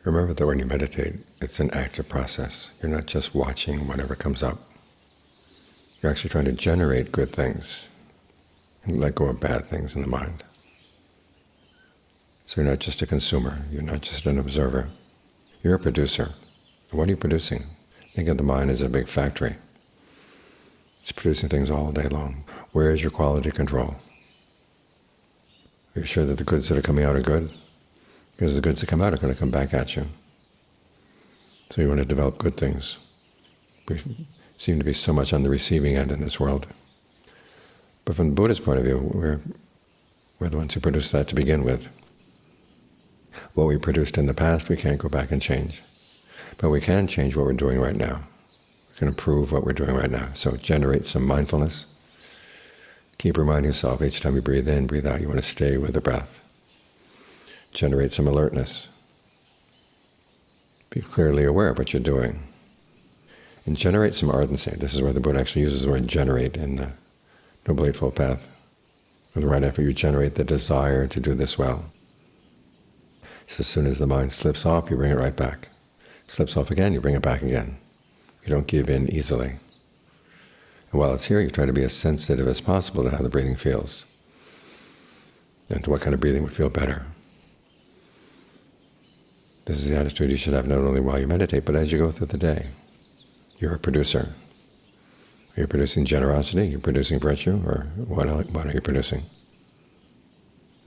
Remember that when you meditate, it's an active process. You're not just watching whatever comes up. You're actually trying to generate good things and let go of bad things in the mind. So you're not just a consumer. You're not just an observer. You're a producer. And what are you producing? Think of the mind as a big factory. It's producing things all day long. Where is your quality control? Are you sure that the goods that are coming out are good? Because the goods that come out are going to come back at you. So you want to develop good things. We seem to be so much on the receiving end in this world. But from the Buddhist point of view, we're the ones who produced that to begin with. What we produced in the past, we can't go back and change. But we can change what we're doing right now. We can improve what we're doing right now. So generate some mindfulness. Keep reminding yourself each time you breathe in, breathe out, you want to stay with the breath. Generate some alertness. Be clearly aware of what you're doing. And generate some ardency. This is where the Buddha actually uses the word generate in the Noble Eightfold Path. With the right effort, you generate the desire to do this well. So as soon as the mind slips off, you bring it right back. Slips off again, you bring it back again. You don't give in easily. And while it's here, you try to be as sensitive as possible to how the breathing feels and to what kind of breathing would feel better. This is the attitude you should have not only while you meditate, but as you go through the day. You're a producer. Are you producing generosity? You're producing virtue? Or what are you producing?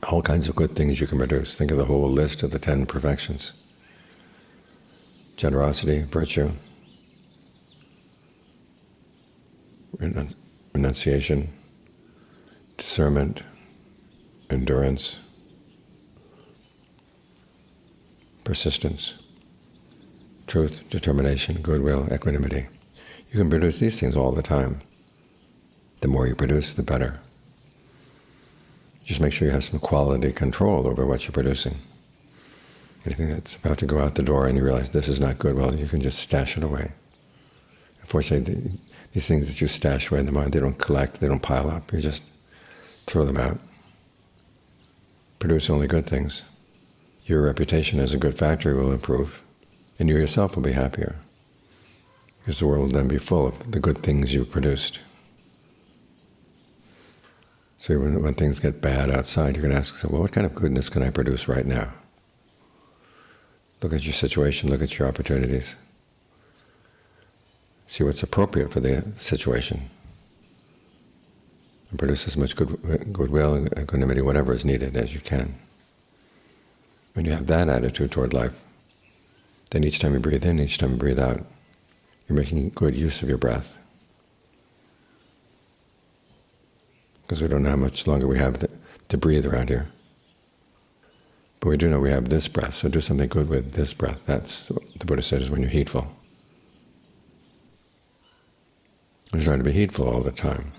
All kinds of good things you can produce. Think of the whole list of the 10 perfections. Generosity, virtue, renunciation, discernment, endurance, persistence, truth, determination, goodwill, equanimity. You can produce these things all the time. The more you produce, the better. Just make sure you have some quality control over what you're producing. Anything that's about to go out the door and you realize this is not good, well, you can just stash it away. Unfortunately, these things that you stash away in the mind, they don't collect, they don't pile up. You just throw them out. Produce only good things. Your reputation as a good factory will improve, and you yourself will be happier, because the world will then be full of the good things you've produced. So when things get bad outside, you're going to ask yourself, well, what kind of goodness can I produce right now? Look at your situation, look at your opportunities. See what's appropriate for the situation. And produce as much goodwill and equanimity, whatever is needed, as you can. When you have that attitude toward life, then each time you breathe in, each time you breathe out, you're making good use of your breath. Because we don't know how much longer we have to breathe around here. But we do know we have this breath, so do something good with this breath. That's what the Buddha said is when you're heedful. You're trying to be heedful all the time.